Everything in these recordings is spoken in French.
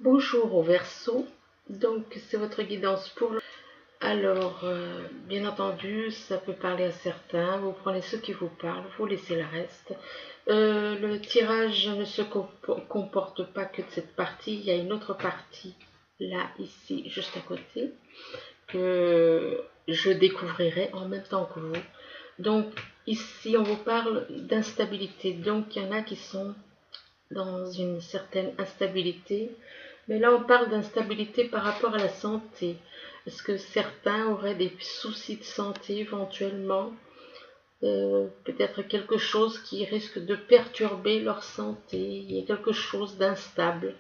Bonjour au Verseau, donc c'est votre guidance pour le... Alors, bien entendu, ça peut parler à certains, vous prenez ceux qui vous parlent, vous laissez le reste. Le tirage ne se comporte pas que de cette partie, il y a une autre partie, là, ici, juste à côté, que je découvrirai en même temps que vous. Donc, ici, on vous parle d'instabilité, donc il y en a qui sont dans une certaine instabilité. Mais là, on parle d'instabilité par rapport à la santé. Est-ce que certains auraient des soucis de santé éventuellement? Peut-être quelque chose qui risque de perturber leur santé. Il y a quelque chose d'instable.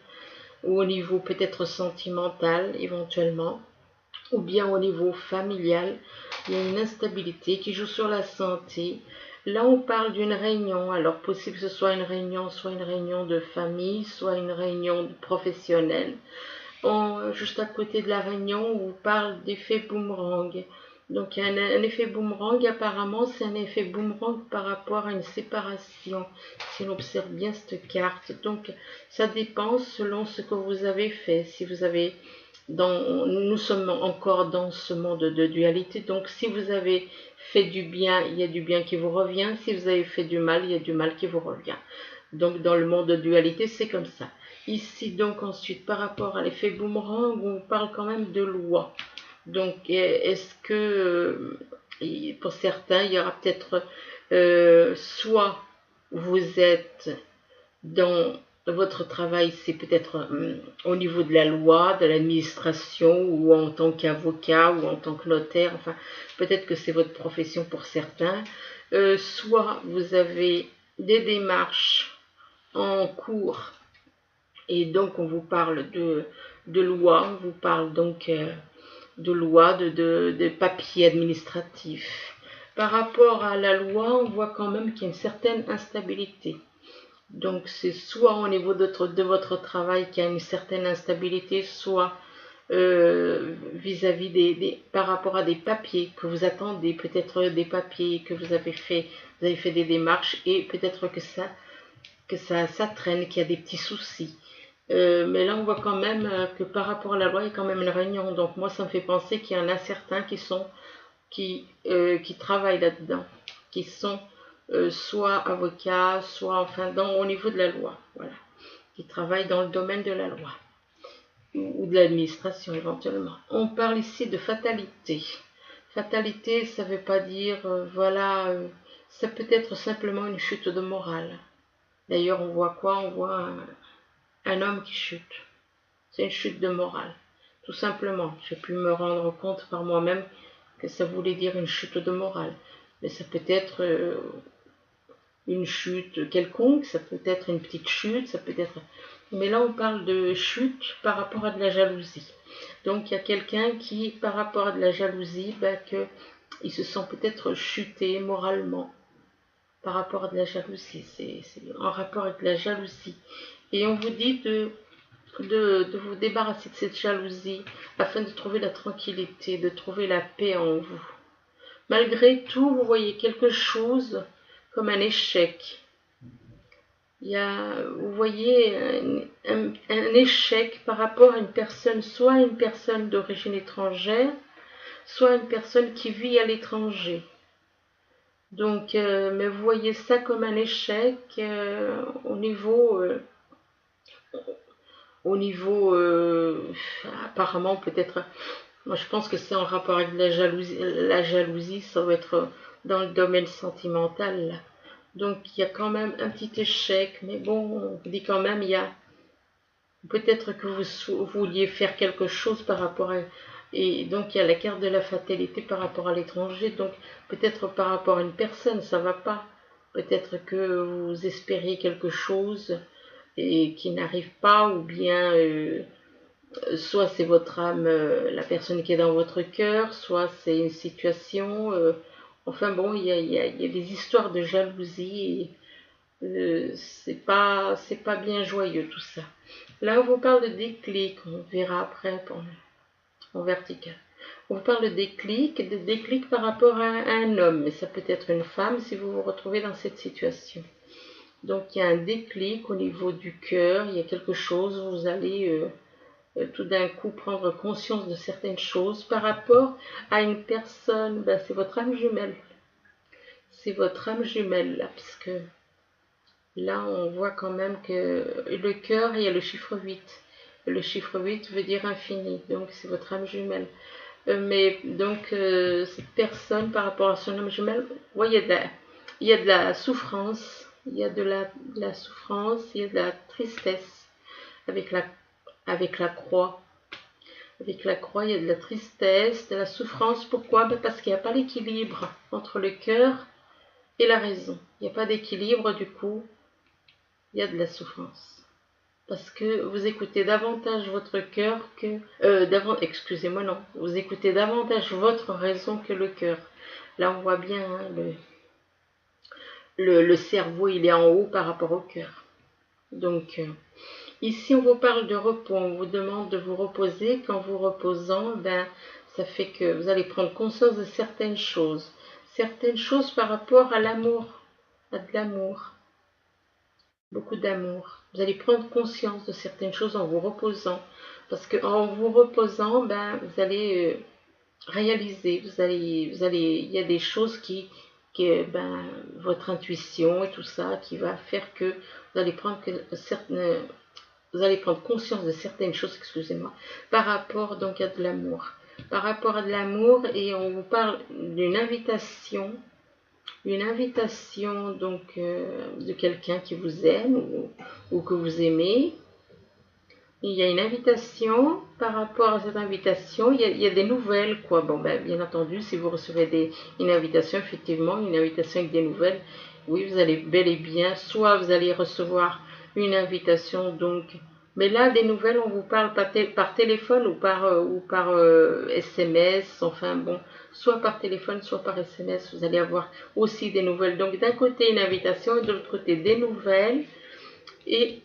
Ou au niveau peut-être sentimental éventuellement. Ou bien au niveau familial. Il y a une instabilité qui joue sur la santé. Là, on parle d'une réunion. Alors, possible que ce soit une réunion de famille, soit une réunion professionnelle. Juste à côté de la réunion, on vous parle d'effet boomerang. Donc, il y a un effet boomerang. Apparemment, c'est un effet boomerang par rapport à une séparation. Si on observe bien cette carte. Donc, ça dépend selon ce que vous avez fait. Si vous avez nous sommes encore dans ce monde de dualité, donc si vous avez fait du bien, il y a du bien qui vous revient, si vous avez fait du mal, il y a du mal qui vous revient. Donc dans le monde de dualité, c'est comme ça. Ici donc ensuite, par rapport à l'effet boomerang, on parle quand même de loi. Donc est-ce que pour certains, il y aura peut-être soit vous êtes dans votre travail, c'est peut-être au niveau de la loi, de l'administration, ou en tant qu'avocat, ou en tant que notaire, enfin, peut-être que c'est votre profession pour certains. Soit vous avez des démarches en cours, et donc on vous parle de loi, on vous parle donc de loi, de papiers administratifs. Par rapport à la loi, on voit quand même qu'il y a une certaine instabilité. Donc c'est soit au niveau de votre travail qu'il y a une certaine instabilité, soit vis-à-vis par rapport à des papiers que vous attendez, peut-être des papiers que vous avez fait des démarches et peut-être ça traîne, qu'il y a des petits soucis. Mais là on voit quand même que par rapport à la loi il y a quand même une réunion. Donc moi ça me fait penser qu'il y en a certains qui travaillent là-dedans, qui sont soit avocats, soit enfin au niveau de la loi, voilà, qui travaillent dans le domaine de la loi ou de l'administration éventuellement. On parle ici de fatalité. Fatalité, ça ne veut pas dire, ça peut être simplement une chute de morale. D'ailleurs, on voit quoi? On voit un homme qui chute. C'est une chute de morale, tout simplement. J'ai pu me rendre compte par moi-même que ça voulait dire une chute de morale. Mais ça peut être une chute quelconque, ça peut être une petite chute, ça peut être... Mais là, on parle de chute par rapport à de la jalousie. Donc, il y a quelqu'un qui, par rapport à de la jalousie, il se sent peut-être chuté moralement par rapport à de la jalousie. C'est en rapport avec la jalousie. Et on vous dit de vous débarrasser de cette jalousie afin de trouver la tranquillité, de trouver la paix en vous. Malgré tout, vous voyez quelque chose comme un échec. Vous voyez un échec par rapport à une personne, soit une personne d'origine étrangère, soit une personne qui vit à l'étranger. Donc, mais vous voyez ça comme un échec au niveau apparemment peut-être, moi je pense que c'est en rapport avec la jalousie. La jalousie, ça va être dans le domaine sentimental là. Donc il y a quand même un petit échec, mais bon, on dit quand même, il y a peut-être que vous vouliez faire quelque chose par rapport à... Et donc il y a la carte de la fatalité par rapport à l'étranger, donc peut-être par rapport à une personne, ça va pas. Peut-être que vous espériez quelque chose et qui n'arrive pas, ou bien soit c'est votre âme, la personne qui est dans votre cœur, soit c'est une situation... enfin bon, il y a des histoires de jalousie et c'est pas bien joyeux tout ça. Là, on vous parle de déclic, on verra après en vertical. On vous parle de déclic par rapport à un homme, mais ça peut être une femme si vous vous retrouvez dans cette situation. Donc il y a un déclic au niveau du cœur, il y a quelque chose, vous allez tout d'un coup prendre conscience de certaines choses par rapport à une personne. Ben, c'est votre âme jumelle. C'est votre âme jumelle là, parce que là on voit quand même que le cœur, il y a le chiffre 8. Le chiffre 8 veut dire infini, donc c'est votre âme jumelle. Mais donc cette personne par rapport à son âme jumelle, ouais, il y a de la souffrance, il y a de la souffrance, il y a de la tristesse avec avec la croix. Avec la croix, il y a de la tristesse, de la souffrance. Pourquoi? Ben parce qu'il n'y a pas l'équilibre entre le cœur et la raison. Il n'y a pas d'équilibre, du coup, il y a de la souffrance. Parce que vous écoutez davantage votre cœur que... excusez-moi, non. Vous écoutez davantage votre raison que le cœur. Là, on voit bien, hein, le cerveau, il est en haut par rapport au cœur. Donc, ici, on vous parle de repos. On vous demande de vous reposer. Qu'en vous reposant, ben, ça fait que vous allez prendre conscience de certaines choses. Certaines choses par rapport à l'amour, à de l'amour. Beaucoup d'amour. Vous allez prendre conscience de certaines choses en vous reposant. Parce qu'en vous reposant, ben, vous allez réaliser, il y a des choses ben, votre intuition et tout ça, qui va faire que vous allez vous allez prendre conscience de certaines choses, excusez-moi, par rapport donc à de l'amour. Par rapport à de l'amour, et on vous parle d'une invitation. Une invitation donc de quelqu'un qui vous aime ou que vous aimez. Il y a une invitation. Par rapport à cette invitation, il y a des nouvelles, quoi. Bon, ben, bien entendu, si vous recevez une invitation, effectivement, une invitation avec des nouvelles, oui, vous allez bel et bien, soit vous allez recevoir une invitation, donc, mais là, des nouvelles, on vous parle par téléphone ou par SMS, enfin bon, soit par téléphone, soit par SMS, vous allez avoir aussi des nouvelles. Donc, d'un côté, une invitation et de l'autre côté, des nouvelles. Et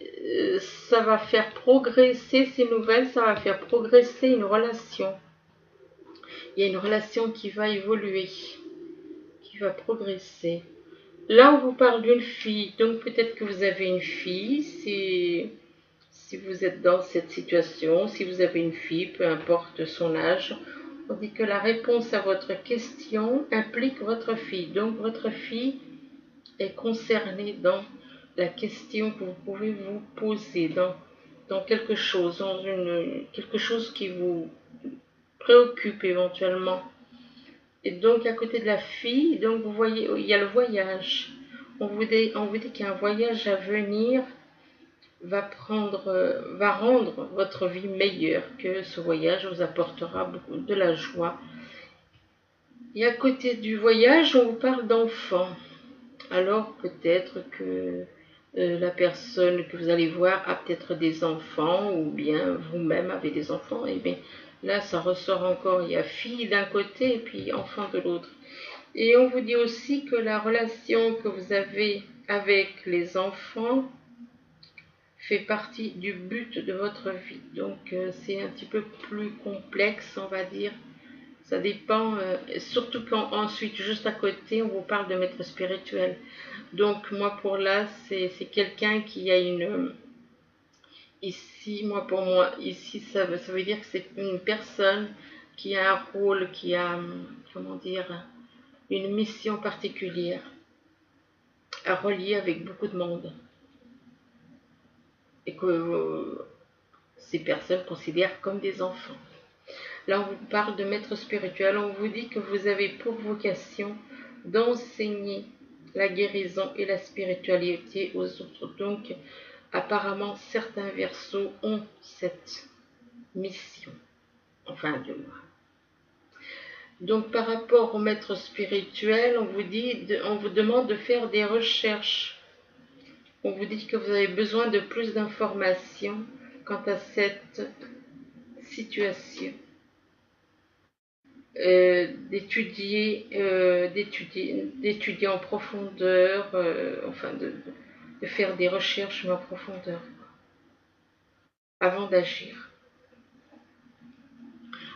ça va faire progresser ces nouvelles, ça va faire progresser une relation. Il y a une relation qui va évoluer, qui va progresser. Là, on vous parle d'une fille, donc peut-être que vous avez une fille, si vous êtes dans cette situation, si vous avez une fille, peu importe son âge, on dit que la réponse à votre question implique votre fille. Donc votre fille est concernée dans la question que vous pouvez vous poser, dans quelque chose, quelque chose qui vous préoccupe éventuellement. Et donc à côté de la fille, donc vous voyez, il y a le voyage. On vous dit qu'il y a un voyage à venir va rendre votre vie meilleure, que ce voyage vous apportera beaucoup de la joie. Et à côté du voyage, on vous parle d'enfants. Alors peut-être que la personne que vous allez voir a peut-être des enfants, ou bien vous-même avez des enfants. Et bien là, ça ressort encore, il y a fille d'un côté et puis enfant de l'autre. Et on vous dit aussi que la relation que vous avez avec les enfants fait partie du but de votre vie. Donc c'est un petit peu plus complexe, on va dire. Ça dépend, surtout quand ensuite, juste à côté, on vous parle de maître spirituel. Donc moi, pour là, c'est quelqu'un qui a une... Ici, pour moi, ici, ça veut dire que c'est une personne qui a un rôle, qui a, comment dire, une mission particulière à relier avec beaucoup de monde. Et que ces personnes considèrent comme des enfants. Là, on vous parle de maître spirituel. On vous dit que vous avez pour vocation d'enseigner la guérison et la spiritualité aux autres. Donc, apparemment, certains verseaux ont cette mission. Enfin, du moins. Donc, par rapport au maître spirituel, on vous demande de faire des recherches. On vous dit que vous avez besoin de plus d'informations quant à cette situation. D'étudier en profondeur, enfin de faire des recherches mais en profondeur avant d'agir.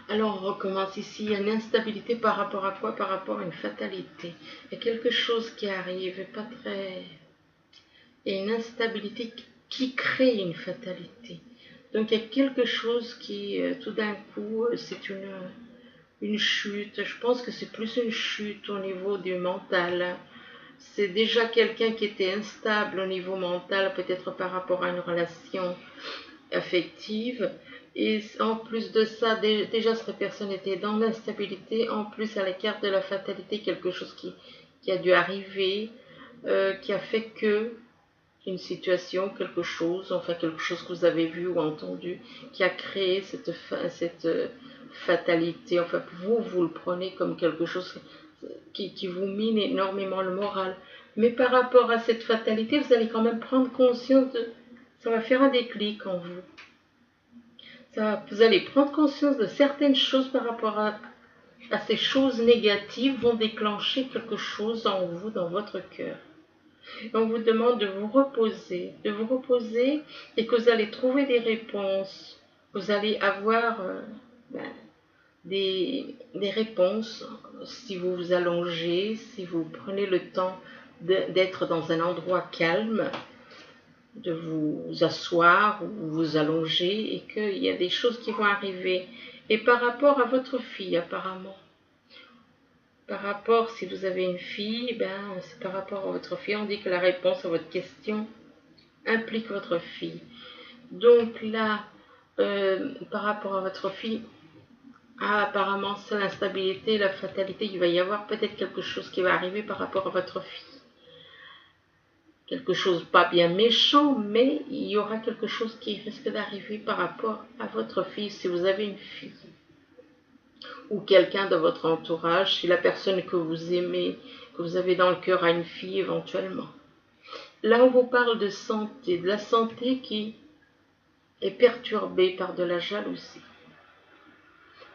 Alors on recommence ici, il y a une instabilité par rapport à quoi? Par rapport à une fatalité. Il y a quelque chose qui arrive, pas très... Il y a une instabilité qui crée une fatalité. Donc il y a quelque chose qui, tout d'un coup, c'est une chute. Je pense que c'est plus une chute au niveau du mental. C'est déjà quelqu'un qui était instable au niveau mental, peut-être par rapport à une relation affective. Et en plus de ça, déjà cette personne était dans l'instabilité. En plus, à la carte de la fatalité, quelque chose qui a dû arriver, qui a fait que une situation, quelque chose, enfin quelque chose que vous avez vu ou entendu, qui a créé cette fatalité. Enfin, vous le prenez comme quelque chose qui vous mine énormément le moral. Mais par rapport à cette fatalité, vous allez quand même prendre conscience de... Ça va faire un déclic en vous. Vous allez prendre conscience de certaines choses par rapport à ces choses négatives vont déclencher quelque chose en vous, dans votre cœur. On vous demande de vous reposer et que vous allez trouver des réponses. Vous allez avoir des réponses si vous vous allongez, si vous prenez le temps d'être dans un endroit calme, de vous asseoir ou vous allonger et qu'il y a des choses qui vont arriver. Et par rapport à votre fille apparemment, par rapport, si vous avez une fille, c'est par rapport à votre fille, on dit que la réponse à votre question implique votre fille. Donc là, par rapport à votre fille, apparemment c'est l'instabilité, la fatalité, il va y avoir peut-être quelque chose qui va arriver par rapport à votre fille. Quelque chose pas bien méchant, mais il y aura quelque chose qui risque d'arriver par rapport à votre fille, si vous avez une fille. Ou quelqu'un de votre entourage, si la personne que vous aimez, que vous avez dans le cœur a une fille éventuellement. Là, on vous parle de santé, de la santé qui est perturbée par de la jalousie.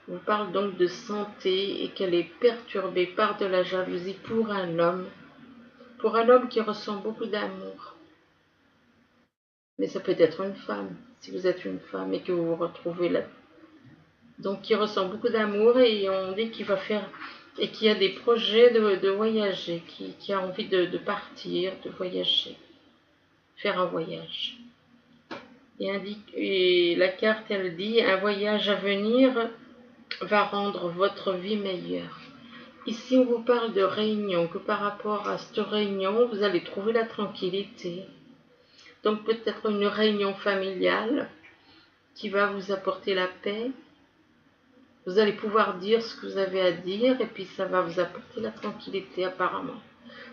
On vous parle donc de santé et qu'elle est perturbée par de la jalousie pour un homme qui ressent beaucoup d'amour. Mais ça peut être une femme, si vous êtes une femme et que vous vous retrouvez là. Donc qui ressent beaucoup d'amour et on dit qu'il va faire et qui a des projets de voyager, qui a envie de partir, de voyager, faire un voyage. Et la carte, elle dit, un voyage à venir va rendre votre vie meilleure. Ici, on vous parle de réunion, que par rapport à cette réunion, vous allez trouver la tranquillité. Donc peut-être une réunion familiale qui va vous apporter la paix. Vous allez pouvoir dire ce que vous avez à dire et puis ça va vous apporter la tranquillité apparemment,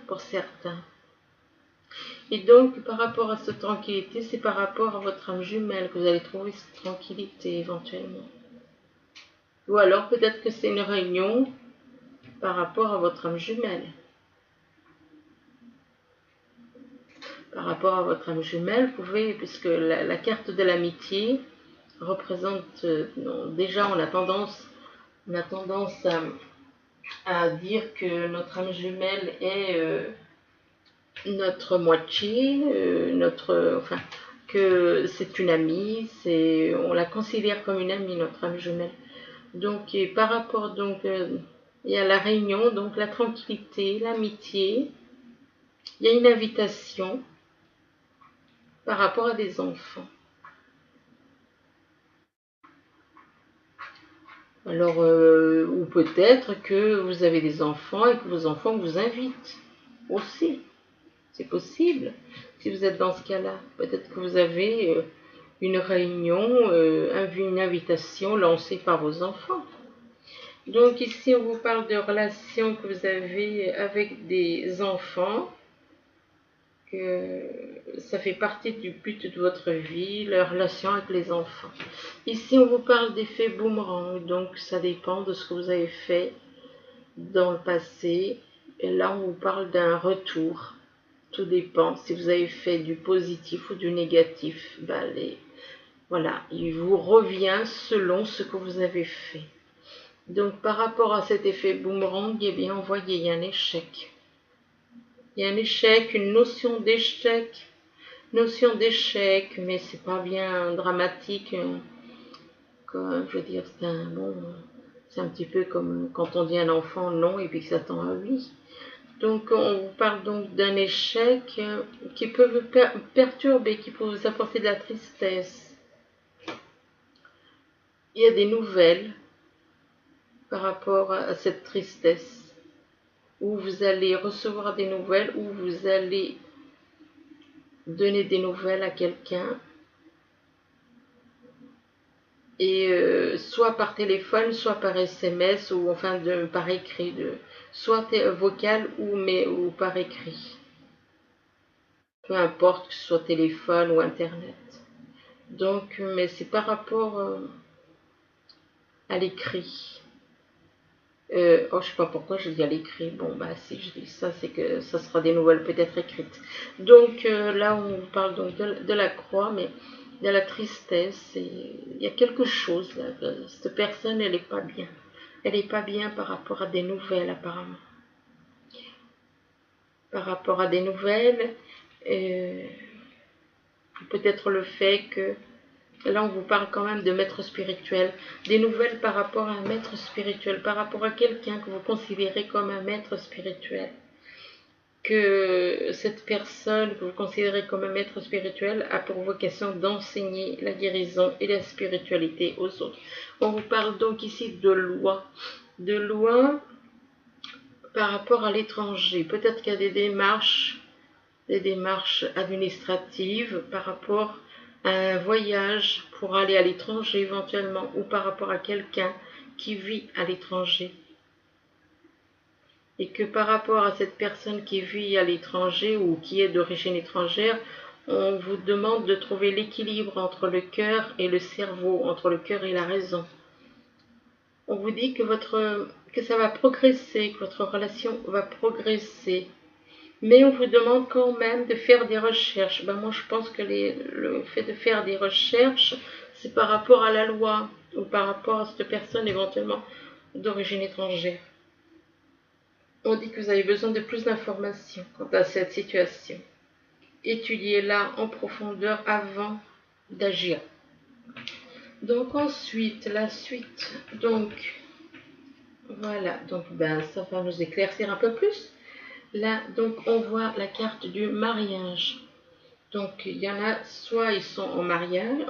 pour certains. Et donc, par rapport à cette tranquillité, c'est par rapport à votre âme jumelle que vous allez trouver cette tranquillité éventuellement. Ou alors peut-être que c'est une réunion par rapport à votre âme jumelle. Par rapport à votre âme jumelle, vous pouvez, puisque la carte de l'amitié représente, déjà on a tendance à dire que notre âme jumelle est notre moitié, que c'est une amie, on la considère comme une amie, notre âme jumelle. Donc, et par rapport donc, il y a la réunion, donc la tranquillité, l'amitié, il y a une invitation par rapport à des enfants. Alors, ou peut-être que vous avez des enfants et que vos enfants vous invitent aussi. C'est possible, si vous êtes dans ce cas-là. Peut-être que vous avez une réunion, une invitation lancée par vos enfants. Donc ici, on vous parle de relations que vous avez avec des enfants, que ça fait partie du but de votre vie, la relation avec les enfants. Ici, on vous parle d'effet boomerang, donc ça dépend de ce que vous avez fait dans le passé. Et là, on vous parle d'un retour. Tout dépend. Si vous avez fait du positif ou du négatif, voilà, il vous revient selon ce que vous avez fait. Donc, par rapport à cet effet boomerang, eh bien, vous voyez, il y a un échec. Il y a un échec, une notion d'échec, mais c'est pas bien dramatique. Je veux dire, c'est un petit peu comme quand on dit à un enfant non et puis que ça tend à oui. Donc, on vous parle donc d'un échec qui peut vous perturber, qui peut vous apporter de la tristesse. il y a des nouvelles par rapport à cette tristesse, où vous allez recevoir des nouvelles, où vous allez donner des nouvelles à quelqu'un, et soit par téléphone, soit par SMS, ou enfin par écrit, soit vocal ou par écrit. Peu importe que ce soit téléphone ou internet. Donc, mais c'est par rapport à l'écrit. Oh, je sais pas pourquoi je dis à l'écrit. Bon, bah si je dis ça, c'est que ça sera des nouvelles peut-être écrites. Donc là, on parle donc de la croix, mais de la tristesse. Il y a quelque chose là. Cette personne, elle n'est pas bien. Elle n'est pas bien par rapport à des nouvelles, apparemment. Par rapport à des nouvelles, peut-être le fait que là, on vous parle quand même de maître spirituel. Des nouvelles par rapport à un maître spirituel, par rapport à quelqu'un que vous considérez comme un maître spirituel. Que cette personne que vous considérez comme un maître spirituel a pour vocation d'enseigner la guérison et la spiritualité aux autres. On vous parle donc ici de loi. De loi par rapport à l'étranger. Peut-être qu'il y a des démarches administratives par rapport à un voyage pour aller à l'étranger éventuellement, ou par rapport à quelqu'un qui vit à l'étranger. Et que par rapport à cette personne qui vit à l'étranger ou qui est d'origine étrangère, on vous demande de trouver l'équilibre entre le cœur et le cerveau, entre le cœur et la raison. On vous dit que ça va progresser, que votre relation va progresser. Mais on vous demande quand même de faire des recherches. Ben moi, je pense que le fait de faire des recherches, c'est par rapport à la loi ou par rapport à cette personne éventuellement d'origine étrangère. On dit que vous avez besoin de plus d'informations quant à cette situation. Étudiez-la en profondeur avant d'agir. Donc ensuite, la suite. Donc, voilà. Donc, ça va nous éclaircir un peu plus. Là, donc, on voit la carte du mariage. Donc, il y en a, soit ils sont en mariage,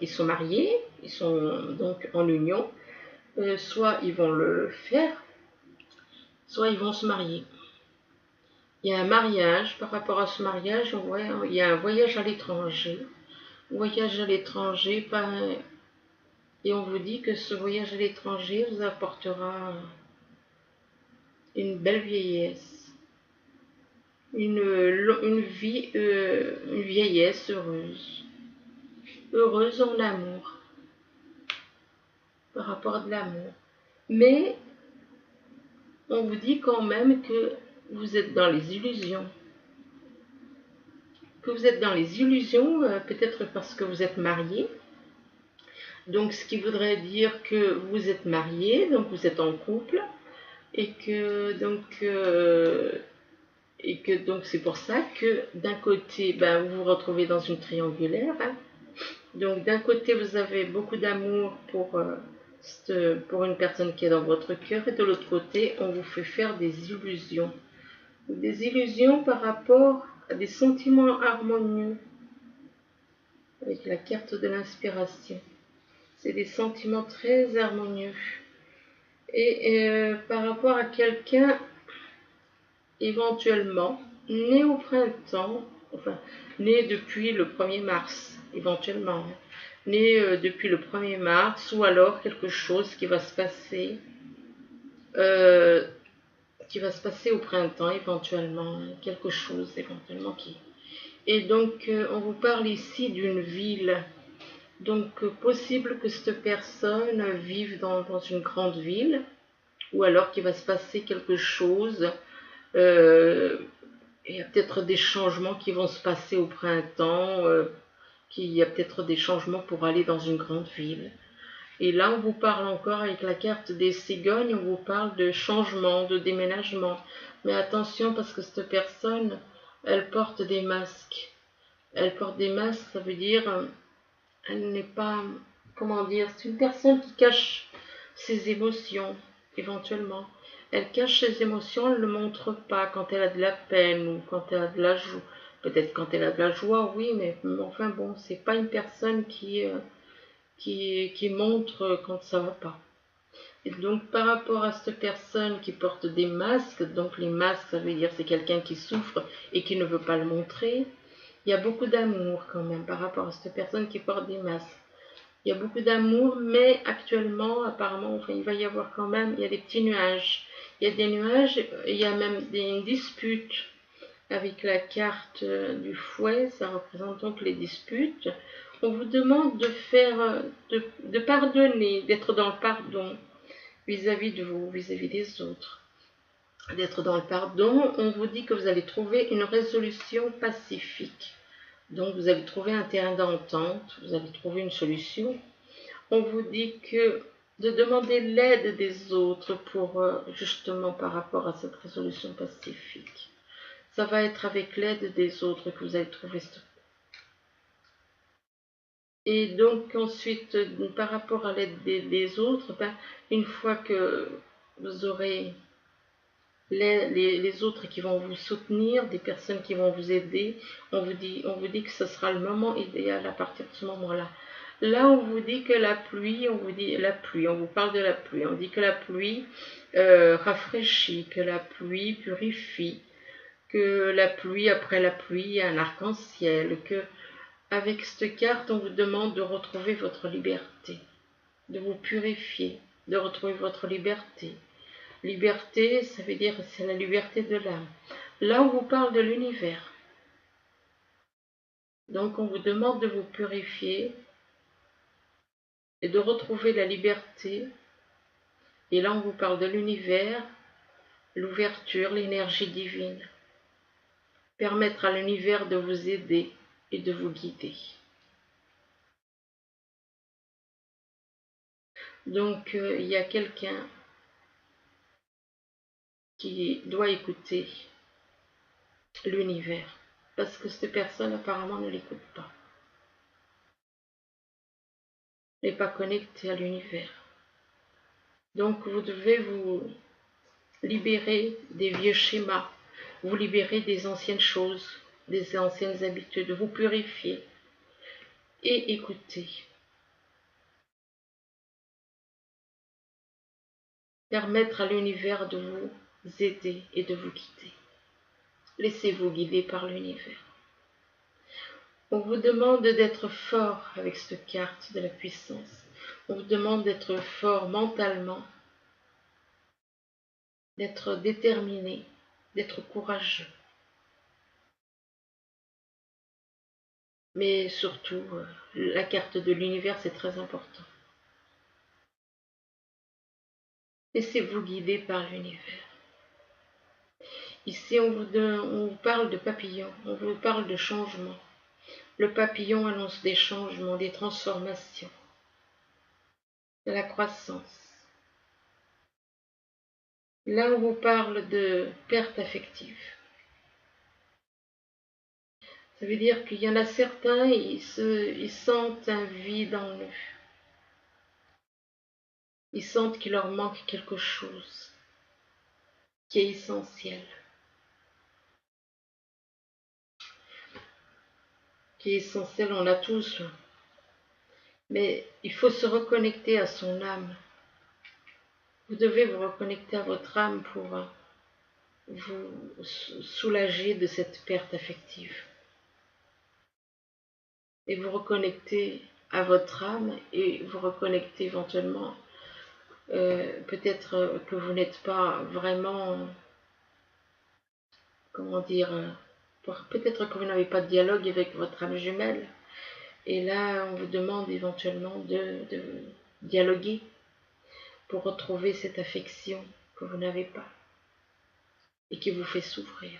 ils sont mariés, ils sont donc en union, soit ils vont le faire, soit ils vont se marier. Il y a un mariage, par rapport à ce mariage, on voit, il y a un voyage à l'étranger. Voyage à l'étranger, et on vous dit que ce voyage à l'étranger vous apportera une belle vieillesse. Une vieillesse heureuse. Heureuse en amour. Par rapport à de l'amour. Mais on vous dit quand même que vous êtes dans les illusions. Que vous êtes dans les illusions, peut-être parce que vous êtes marié. Donc ce qui voudrait dire que vous êtes marié, donc vous êtes en couple, et que donc c'est pour ça que d'un côté, vous vous retrouvez dans une triangulaire. Hein. Donc d'un côté, vous avez beaucoup d'amour pour une personne qui est dans votre cœur, et de l'autre côté, on vous fait faire des illusions. Des illusions par rapport à des sentiments harmonieux, avec la carte de l'inspiration. C'est des sentiments très harmonieux. Et par rapport à quelqu'un, éventuellement, né au printemps, enfin, né depuis le 1er mars, éventuellement, né depuis le 1er mars, ou alors quelque chose qui va se passer au printemps, éventuellement, quelque chose éventuellement qui... Et donc, on vous parle ici d'une ville. Donc, possible que cette personne vive dans une grande ville, ou alors qu'il va se passer quelque chose. Il y a peut-être des changements qui vont se passer au printemps, qu'il y a peut-être des changements pour aller dans une grande ville. Et là, on vous parle encore avec la carte des cigognes, on vous parle de changement, de déménagement. Mais attention, parce que cette personne, elle porte des masques. Elle porte des masques, ça veut dire, elle n'est pas, comment dire, c'est une personne qui cache ses émotions, éventuellement. Elle cache ses émotions, elle ne le montre pas quand elle a de la peine ou quand elle a de la joie. Peut-être quand elle a de la joie, oui, mais enfin bon, c'est pas une personne qui qui montre quand ça va pas. Et donc par rapport à cette personne qui porte des masques, donc les masques ça veut dire c'est quelqu'un qui souffre et qui ne veut pas le montrer, il y a beaucoup d'amour quand même par rapport à cette personne qui porte des masques. Il y a beaucoup d'amour, mais actuellement, apparemment, enfin, il va y avoir quand même, il y a des petits nuages. Il y a des nuages, il y a même une dispute avec la carte du fouet, ça représente donc les disputes. On vous demande de faire, de pardonner, d'être dans le pardon vis-à-vis de vous, vis-à-vis des autres. D'être dans le pardon, on vous dit que vous allez trouver une résolution pacifique. Donc vous allez trouver un terrain d'entente, vous allez trouver une solution. On vous dit que de demander l'aide des autres pour justement par rapport à cette résolution pacifique. Ça va être avec l'aide des autres que vous allez trouver ce. Et donc ensuite, par rapport à l'aide des autres, une fois que vous aurez les autres qui vont vous soutenir, des personnes qui vont vous aider, on vous dit que ce sera le moment idéal à partir de ce moment-là. Là, on vous dit que la pluie, on vous dit la pluie, on vous parle de la pluie, on dit que la pluie rafraîchit, que la pluie purifie, que la pluie, après la pluie, il y a un arc-en-ciel, que avec cette carte, on vous demande de retrouver votre liberté, de vous purifier, de retrouver votre liberté. Liberté, ça veut dire c'est la liberté de l'âme. Là, on vous parle de l'univers. Donc, on vous demande de vous purifier et de retrouver la liberté. Et là, on vous parle de l'univers, l'ouverture, l'énergie divine. Permettre à l'univers de vous aider et de vous guider. Donc, il y a quelqu'un qui doit écouter l'univers. Parce que cette personne, apparemment, ne l'écoute pas. N'est pas connectée à l'univers. Donc, vous devez vous libérer des vieux schémas, vous libérer des anciennes choses, des anciennes habitudes, vous purifier et écouter. Permettre à l'univers de vous aider et de vous guider. Laissez-vous guider par l'univers. On vous demande d'être fort avec cette carte de la puissance. On vous demande d'être fort mentalement, d'être déterminé, d'être courageux. Mais surtout, la carte de l'univers, c'est très important. Laissez-vous guider par l'univers. Ici, on vous parle de papillon, on vous parle de changement. Le papillon annonce des changements, des transformations, de la croissance. Là, on vous parle de perte affective. Ça veut dire qu'il y en a certains, ils sentent un vide en eux. Ils sentent qu'il leur manque quelque chose qui est essentiel. Qui est essentiel, on a tous. Mais il faut se reconnecter à son âme. Vous devez vous reconnecter à votre âme pour vous soulager de cette perte affective. Et vous reconnecter à votre âme et vous reconnecter éventuellement. Peut-être que vous n'êtes pas vraiment, comment dire, peut-être que vous n'avez pas de dialogue avec votre âme jumelle. Et là, on vous demande éventuellement de dialoguer pour retrouver cette affection que vous n'avez pas et qui vous fait souffrir.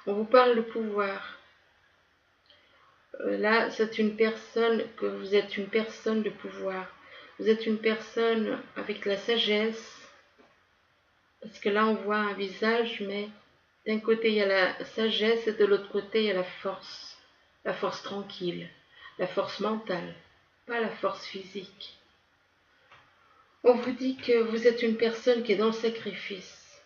On vous parle de pouvoir. Là, c'est une personne, que vous êtes une personne de pouvoir. Vous êtes une personne avec la sagesse, parce que là, on voit un visage, mais d'un côté, il y a la sagesse et de l'autre côté, il y a la force tranquille, la force mentale, pas la force physique. On vous dit que vous êtes une personne qui est dans le sacrifice.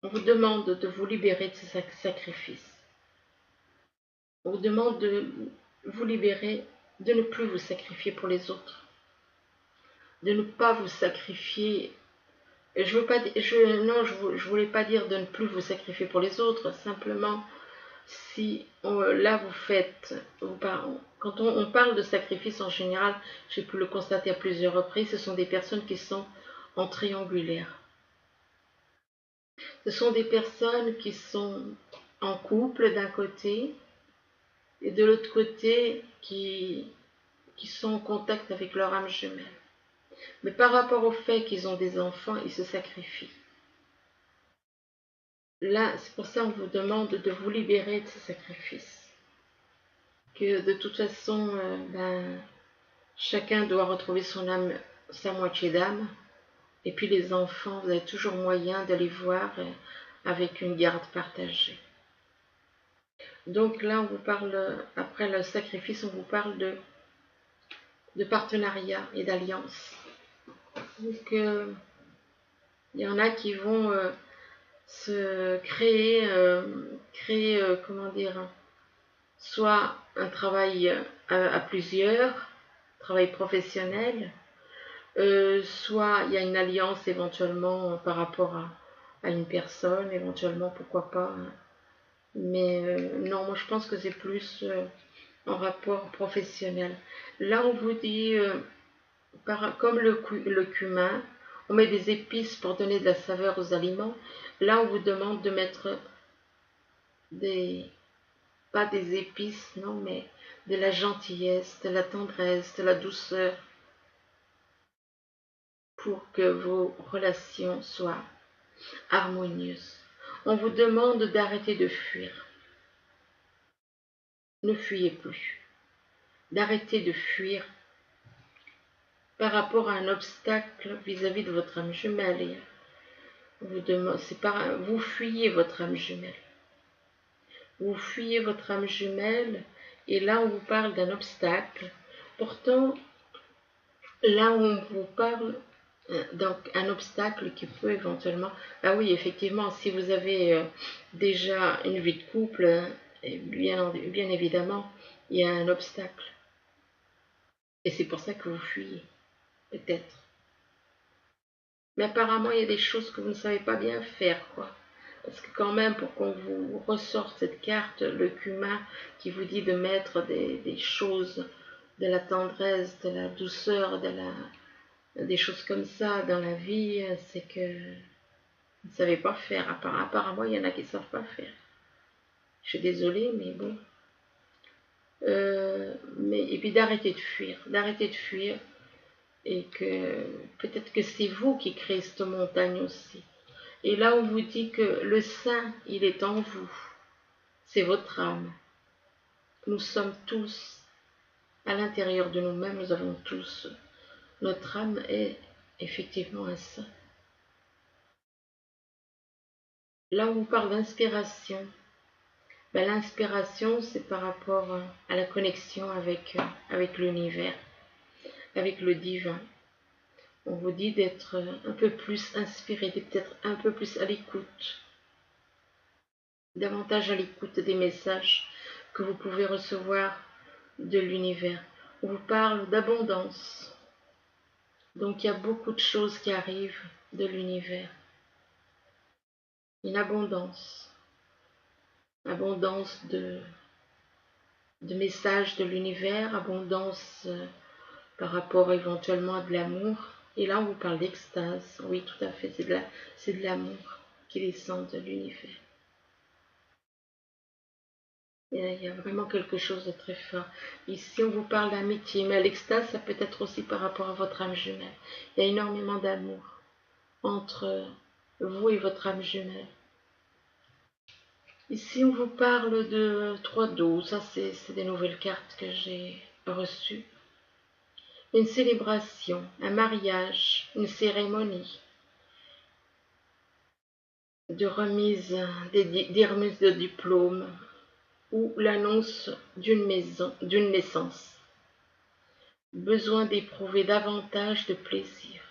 On vous demande de vous libérer de ce sacrifice. On vous demande de vous libérer de ne plus vous sacrifier pour les autres, de ne pas vous sacrifier. Je veux pas, je voulais pas dire de ne plus vous sacrifier pour les autres, simplement si là vous faites, quand on parle de sacrifice en général, j'ai pu le constater à plusieurs reprises, ce sont des personnes qui sont en triangulaire. Ce sont des personnes qui sont en couple d'un côté et de l'autre côté qui sont en contact avec leur âme jumelle. Mais par rapport au fait qu'ils ont des enfants, ils se sacrifient. Là, c'est pour ça qu'on vous demande de vous libérer de ces sacrifices. Que de toute façon, chacun doit retrouver son âme, sa moitié d'âme. Et puis les enfants, vous avez toujours moyen de les voir avec une garde partagée. Donc là, on vous parle, après le sacrifice, on vous parle de partenariat et d'alliance. Donc, il y en a qui vont se créer, comment dire, soit un travail à plusieurs, travail professionnel, soit il y a une alliance éventuellement par rapport à une personne, éventuellement, pourquoi pas. Mais non, moi je pense que c'est plus en rapport professionnel. Là, on vous dit, comme le cumin, on met des épices pour donner de la saveur aux aliments. Là, on vous demande de mettre pas des épices, non, mais de la gentillesse, de la tendresse, de la douceur, pour que vos relations soient harmonieuses. On vous demande d'arrêter de fuir. Ne fuyez plus. D'arrêter de fuir par rapport à un obstacle vis-à-vis de votre âme jumelle. Vous fuyez votre âme jumelle. Vous fuyez votre âme jumelle et là on vous parle d'un obstacle. Pourtant, là où on vous parle, donc un obstacle qui peut éventuellement... Ah oui, effectivement, si vous avez déjà une vie de couple, bien évidemment, il y a un obstacle. Et c'est pour ça que vous fuyez, peut-être. Mais apparemment, il y a des choses que vous ne savez pas bien faire, quoi. Parce que quand même, pour qu'on vous ressorte cette carte, le cumin qui vous dit de mettre des choses, de la tendresse, de la douceur, des choses comme ça dans la vie, c'est que vous ne savez pas faire. Apparemment, il y en a qui ne savent pas faire. Je suis désolée, mais bon. Et puis d'arrêter de fuir, et que peut-être que c'est vous qui créez cette montagne aussi. Et là, on vous dit que le saint, il est en vous. C'est votre âme. Nous sommes tous, à l'intérieur de nous-mêmes, nous avons tous, notre âme est effectivement un saint. Là, on vous parle d'inspiration. L'inspiration, c'est par rapport à la connexion avec l'univers, avec le divin. On vous dit d'être un peu plus inspiré, d'être un peu plus à l'écoute, davantage à l'écoute des messages que vous pouvez recevoir de l'univers. On vous parle d'abondance. Donc il y a beaucoup de choses qui arrivent de l'univers. Une abondance de messages de l'univers, abondance par rapport éventuellement à de l'amour. Et là, on vous parle d'extase. Oui, tout à fait, c'est de l'amour qui descend de l'univers. Il y a vraiment quelque chose de très fort. Ici, on vous parle d'amitié, mais l'extase, ça peut être aussi par rapport à votre âme jumelle. Il y a énormément d'amour entre vous et votre âme jumelle. Ici, on vous parle de 3 d'eau. Ça, c'est des nouvelles cartes que j'ai reçues. Une célébration, un mariage, une cérémonie de remise, des remises de diplômes ou l'annonce d'une naissance. Besoin d'éprouver davantage de plaisir.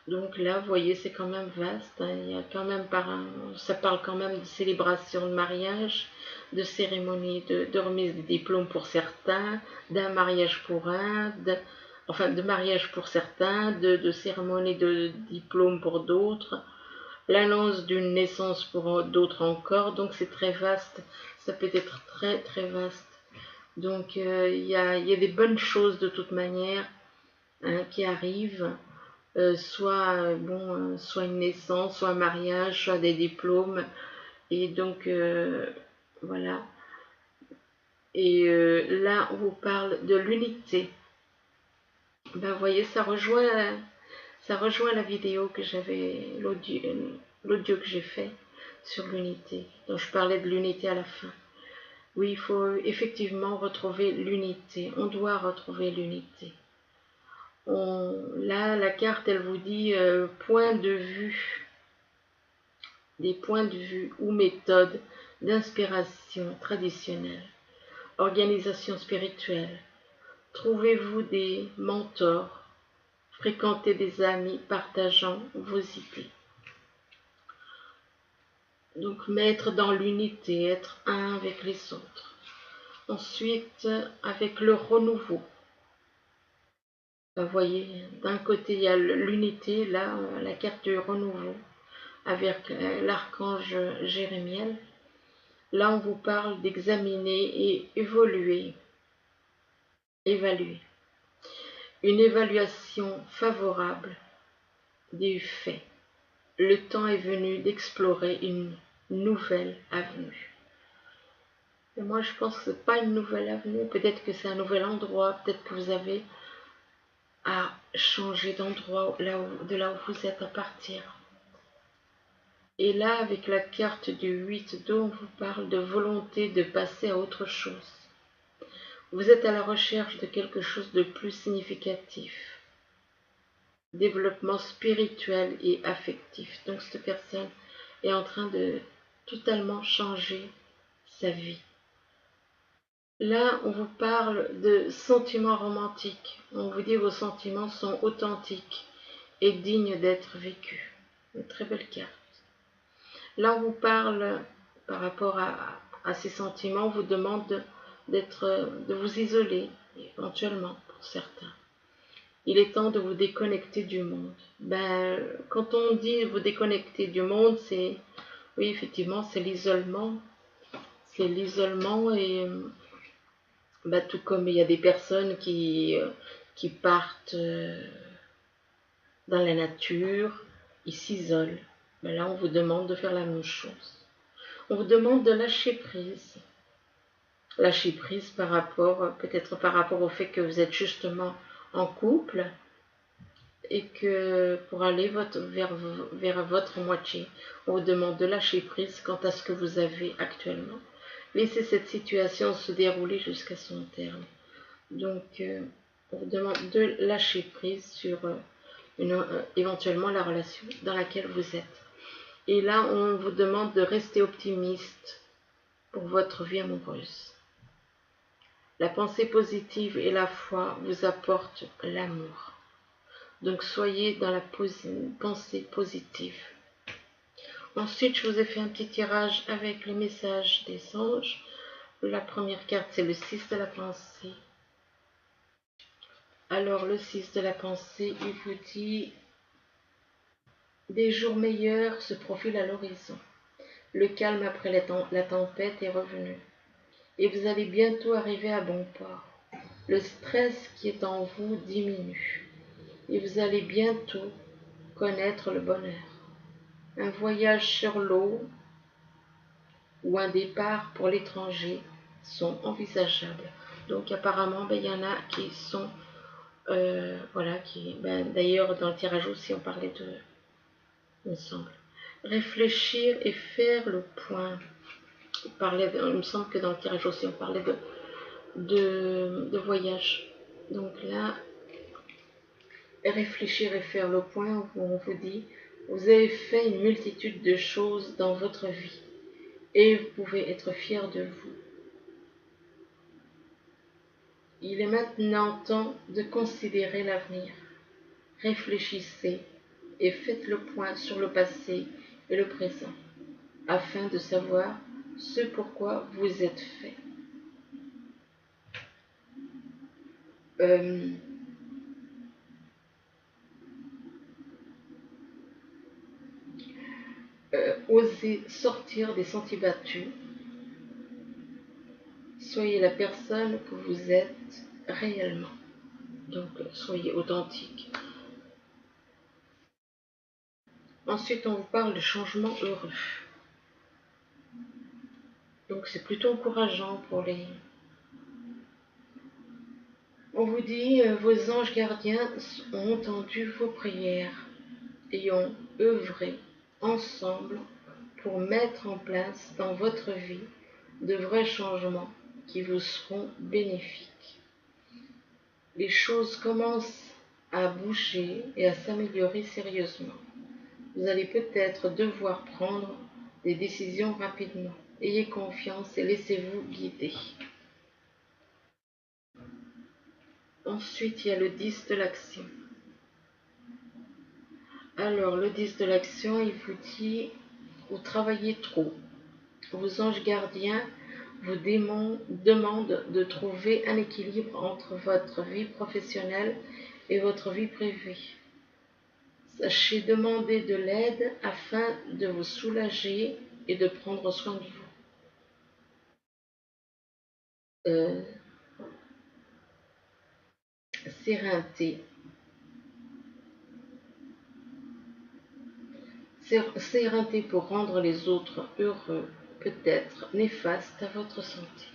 Donc là, vous voyez, c'est quand même vaste, hein. Il y a quand même ça parle quand même de célébration de mariage, de cérémonie de remise de diplômes pour certains, d'un mariage pour un, enfin de mariage pour certains, de cérémonie de diplôme pour d'autres, l'annonce d'une naissance pour d'autres encore. Donc c'est très vaste, ça peut être très très vaste. Donc il y a des bonnes choses de toute manière, hein, qui arrivent. Soit une naissance, soit un mariage, soit des diplômes. Et donc, voilà. Et là, on vous parle de l'unité. Ben, vous voyez, ça rejoint la vidéo que j'avais, l'audio que j'ai fait sur l'unité. Donc, je parlais de l'unité à la fin. Oui, il faut effectivement retrouver l'unité. On doit retrouver l'unité. Là, la carte, elle vous dit point de vue, des points de vue ou méthodes d'inspiration traditionnelle, organisation spirituelle. Trouvez-vous des mentors, fréquentez des amis partageant vos idées. Donc mettre dans l'unité, être un avec les autres. Ensuite, avec le renouveau. Vous voyez, d'un côté, il y a l'unité, là, la carte du renouveau, avec l'archange Jérémiel. Là, on vous parle d'examiner et évaluer. Une évaluation favorable des faits. Le temps est venu d'explorer une nouvelle avenue. Et moi, je pense que ce n'est pas une nouvelle avenue. Peut-être que c'est un nouvel endroit. Peut-être que vous avez à changer d'endroit de là où vous êtes à partir. Et là, avec la carte du 8 d'eau, on vous parle de volonté de passer à autre chose. Vous êtes à la recherche de quelque chose de plus significatif. Développement spirituel et affectif. Donc cette personne est en train de totalement changer sa vie. Là, on vous parle de sentiments romantiques. On vous dit que vos sentiments sont authentiques et dignes d'être vécus. Une très belle carte. Là, on vous parle par rapport à ces sentiments, on vous demande de vous isoler, éventuellement, pour certains. Il est temps de vous déconnecter du monde. Ben, quand on dit vous déconnecter du monde, oui, effectivement, c'est l'isolement. C'est l'isolement et ben, tout comme il y a des personnes qui partent dans la nature, ils s'isolent. Ben là, on vous demande de faire la même chose. On vous demande de lâcher prise. Lâcher prise peut-être par rapport au fait que vous êtes justement en couple et que pour aller vers votre moitié, on vous demande de lâcher prise quant à ce que vous avez actuellement. Laissez cette situation se dérouler jusqu'à son terme. Donc, on vous demande de lâcher prise sur éventuellement la relation dans laquelle vous êtes. Et là, on vous demande de rester optimiste pour votre vie amoureuse. La pensée positive et la foi vous apportent l'amour. Donc soyez dans la pensée positive. Ensuite, je vous ai fait un petit tirage avec les messages des anges. La première carte, c'est le 6 de la pensée. Alors, le 6 de la pensée, il vous dit « Des jours meilleurs se profilent à l'horizon. Le calme après la tempête est revenu. Et vous allez bientôt arriver à bon port. Le stress qui est en vous diminue. Et vous allez bientôt connaître le bonheur. Un voyage sur l'eau ou un départ pour l'étranger sont envisageables. » Donc apparemment, il y en a qui sont, voilà, d'ailleurs dans le tirage aussi on parlait de, il me semble, réfléchir et faire le point. Il me semble que dans le tirage aussi on parlait de voyage. Donc là, réfléchir et faire le point, où on vous dit, vous avez fait une multitude de choses dans votre vie et vous pouvez être fier de vous. Il est maintenant temps de considérer l'avenir. Réfléchissez et faites le point sur le passé et le présent, afin de savoir ce pourquoi vous êtes fait. Osez sortir des sentiers battus. Soyez la personne que vous êtes réellement. Donc, soyez authentique. Ensuite, on vous parle de changement heureux. Donc, c'est plutôt encourageant pour les... On vous dit, vos anges gardiens ont entendu vos prières et ont œuvré ensemble pour mettre en place dans votre vie de vrais changements qui vous seront bénéfiques. Les choses commencent à bouger et à s'améliorer sérieusement. Vous allez peut-être devoir prendre des décisions rapidement. Ayez confiance et laissez-vous guider. Ensuite, il y a le 10 de l'action. Alors, le 10 de l'action, il vous dit, vous travaillez trop. Vos anges gardiens vous demandent de trouver un équilibre entre votre vie professionnelle et votre vie privée. Sachez demander de l'aide afin de vous soulager et de prendre soin de vous. Séreinté. Séreinté pour rendre les autres heureux peut être néfaste à votre santé.